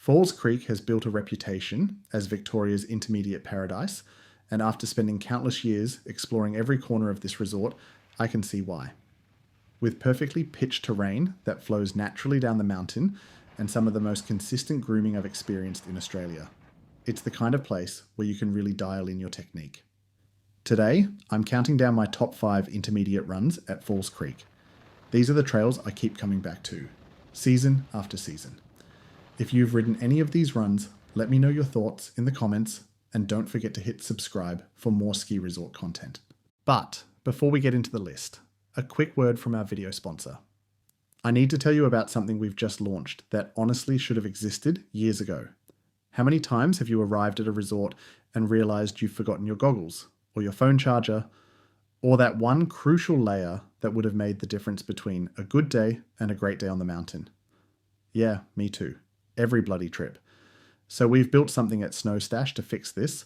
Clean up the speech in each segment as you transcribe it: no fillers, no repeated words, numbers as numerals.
Falls Creek has built a reputation as Victoria's intermediate paradise, and after spending countless years exploring every corner of this resort, I can see why. With perfectly pitched terrain that flows naturally down the mountain and some of the most consistent grooming I've experienced in Australia, it's the kind of place where you can really dial in your technique. Today, I'm counting down my top 5 intermediate runs at Falls Creek. These are the trails I keep coming back to, season after season. If you've ridden any of these runs, let me know your thoughts in the comments, and don't forget to hit subscribe for more ski resort content. But before we get into the list, a quick word from our video sponsor. I need to tell you about something we've just launched that honestly should have existed years ago. How many times have you arrived at a resort and realized you've forgotten your goggles, or your phone charger, or that one crucial layer that would have made the difference between a good day and a great day on the mountain? Yeah, me too. Every bloody trip. So we've built something at SnowStash to fix this,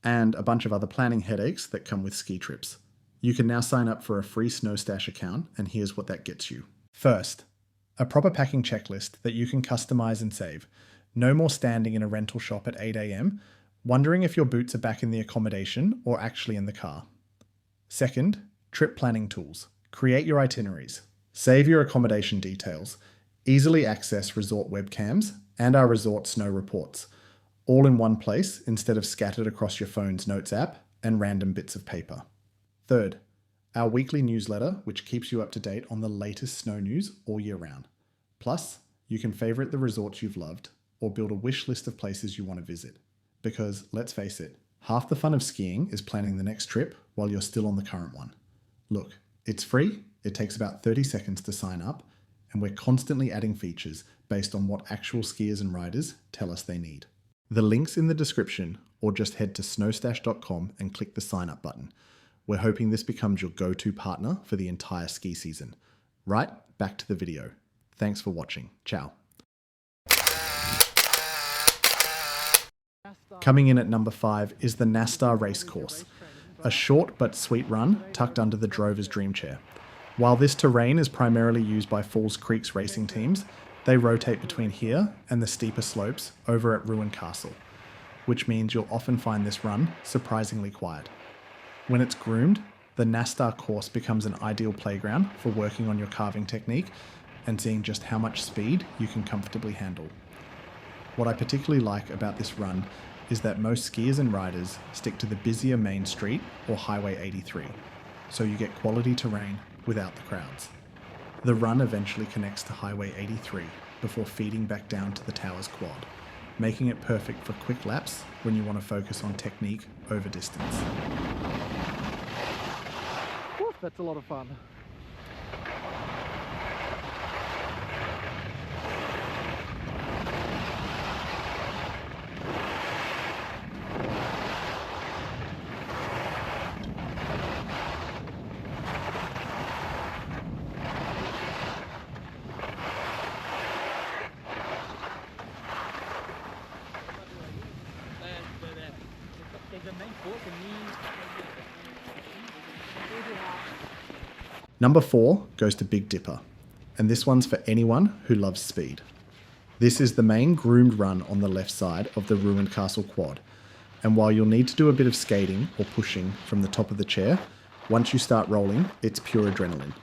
and a bunch of other planning headaches that come with ski trips. You can now sign up for a free SnowStash account, and here's what that gets you. First, a proper packing checklist that you can customize and save. No more standing in a rental shop at 8 AM, wondering if your boots are back in the accommodation or actually in the car. Second, trip planning tools. Create your itineraries. Save your accommodation details. Easily access resort webcams and our resort snow reports, all in one place instead of scattered across your phone's notes app and random bits of paper. Third, our weekly newsletter, which keeps you up to date on the latest snow news all year round. Plus, you can favorite the resorts you've loved or build a wish list of places you want to visit. Because, let's face it, half the fun of skiing is planning the next trip while you're still on the current one. Look, it's free, it takes about 30 seconds to sign up, and we're constantly adding features based on what actual skiers and riders tell us they need. The link's in the description, or just head to snowstash.com and click the sign up button. We're hoping this becomes your go-to partner for the entire ski season. Right, back to the video. Thanks for watching. Ciao. Coming in at number 5 is the Nastar race course, a short but sweet run tucked under the drover's dream chair. While this terrain is primarily used by Falls Creek's racing teams, they rotate between here and the steeper slopes over at Ruined Castle, which means you'll often find this run surprisingly quiet. When it's groomed, the Nastar course becomes an ideal playground for working on your carving technique and seeing just how much speed you can comfortably handle. What I particularly like about this run is that most skiers and riders stick to the busier main street or Highway 83, so you get quality terrain without the crowds. The run eventually connects to Highway 83 before feeding back down to the Towers Quad, making it perfect for quick laps when you want to focus on technique over distance. Woo, that's a lot of fun. Number 4 goes to Big Dipper, and this one's for anyone who loves speed. This is the main groomed run on the left side of the Ruined Castle Quad, and while you'll need to do a bit of skating or pushing from the top of the chair, once you start rolling, it's pure adrenaline.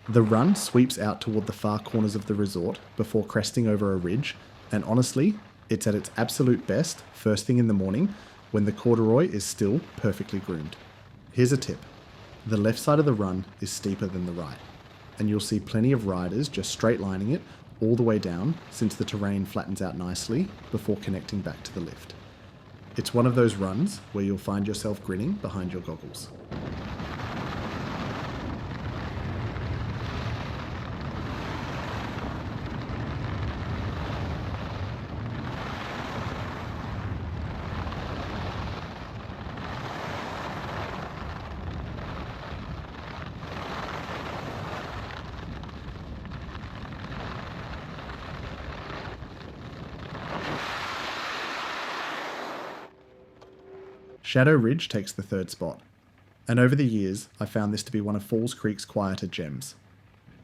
The run sweeps out toward the far corners of the resort before cresting over a ridge, and honestly, it's at its absolute best first thing in the morning when the corduroy is still perfectly groomed. Here's a tip. The left side of the run is steeper than the right, and you'll see plenty of riders just straight lining it all the way down since the terrain flattens out nicely before connecting back to the lift. It's one of those runs where you'll find yourself grinning behind your goggles. Shadow Ridge takes the third spot, and over the years I found this to be one of Falls Creek's quieter gems.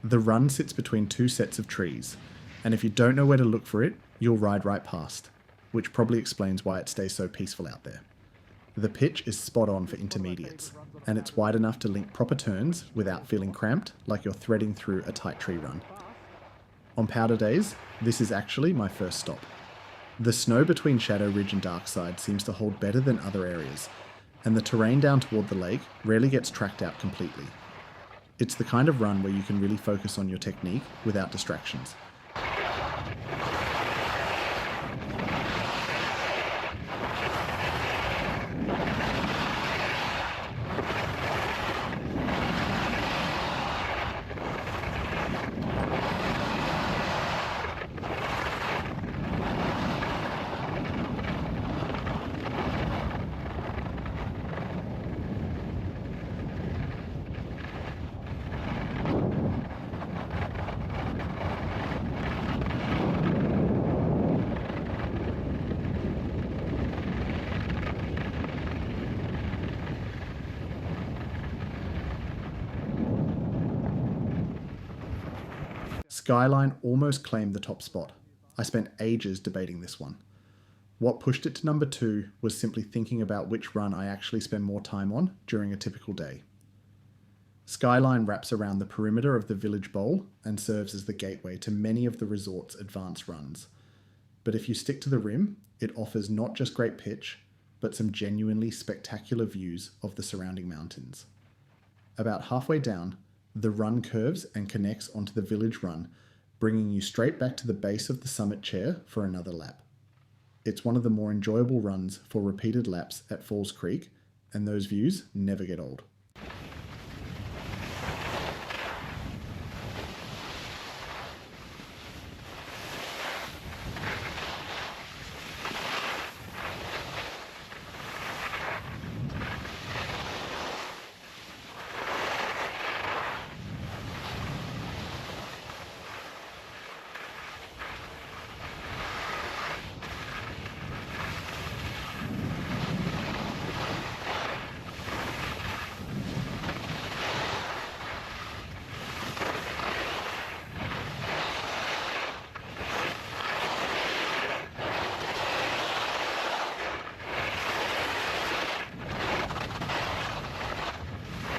The run sits between two sets of trees, and if you don't know where to look for it, you'll ride right past, which probably explains why it stays so peaceful out there. The pitch is spot on for intermediates, and it's wide enough to link proper turns without feeling cramped like you're threading through a tight tree run. On powder days, this is actually my first stop. The snow between Shadow Ridge and Darkside seems to hold better than other areas, and the terrain down toward the lake rarely gets tracked out completely. It's the kind of run where you can really focus on your technique without distractions. Skyline almost claimed the top spot. I spent ages debating this one. What pushed it to number 2 was simply thinking about which run I actually spend more time on during a typical day. Skyline wraps around the perimeter of the village bowl and serves as the gateway to many of the resort's advanced runs. But if you stick to the rim, it offers not just great pitch, but some genuinely spectacular views of the surrounding mountains. About halfway down, the run curves and connects onto the village run, bringing you straight back to the base of the summit chair for another lap. It's one of the more enjoyable runs for repeated laps at Falls Creek, and those views never get old.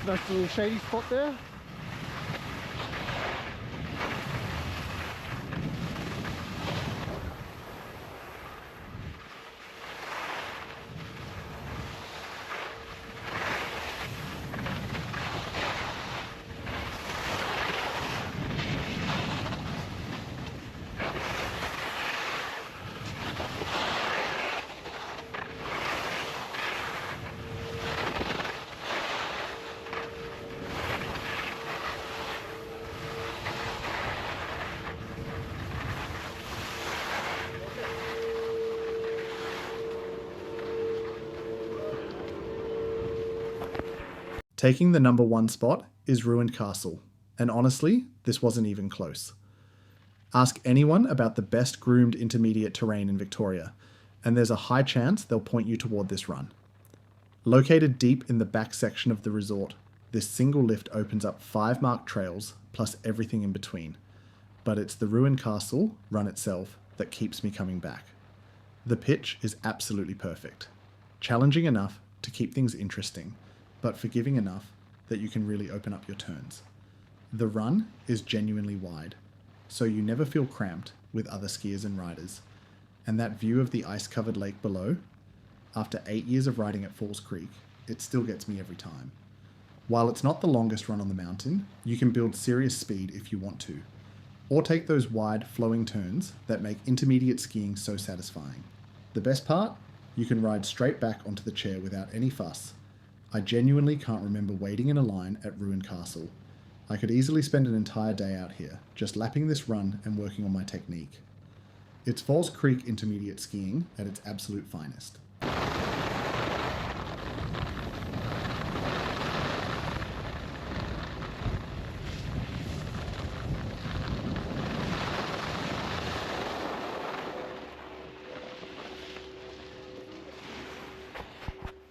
Nice little shady spot there. Taking the number 1 spot is Ruined Castle, and honestly, this wasn't even close. Ask anyone about the best groomed intermediate terrain in Victoria, and there's a high chance they'll point you toward this run. Located deep in the back section of the resort, this single lift opens up 5 marked trails plus everything in between, but it's the Ruined Castle run itself that keeps me coming back. The pitch is absolutely perfect, challenging enough to keep things interesting, but forgiving enough that you can really open up your turns. The run is genuinely wide, so you never feel cramped with other skiers and riders, and that view of the ice-covered lake below, after 8 years of riding at Falls Creek, it still gets me every time. While it's not the longest run on the mountain, you can build serious speed if you want to, or take those wide, flowing turns that make intermediate skiing so satisfying. The best part? You can ride straight back onto the chair without any fuss. I genuinely can't remember waiting in a line at Ruined Castle. I could easily spend an entire day out here, just lapping this run and working on my technique. It's Falls Creek intermediate skiing at its absolute finest.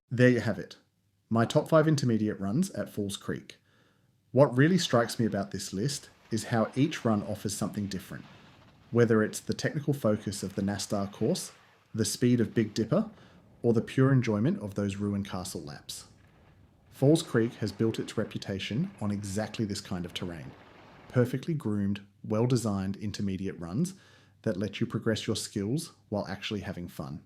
There you have it. My top 5 intermediate runs at Falls Creek. What really strikes me about this list is how each run offers something different. Whether it's the technical focus of the Nastar course, the speed of Big Dipper, or the pure enjoyment of those ruined castle laps. Falls Creek has built its reputation on exactly this kind of terrain. Perfectly groomed, well-designed intermediate runs that let you progress your skills while actually having fun.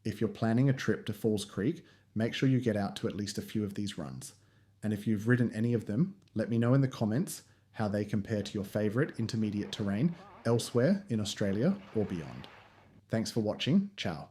If you're planning a trip to Falls Creek, make sure you get out to at least a few of these runs. And if you've ridden any of them, let me know in the comments how they compare to your favourite intermediate terrain elsewhere in Australia or beyond. Thanks for watching. Ciao.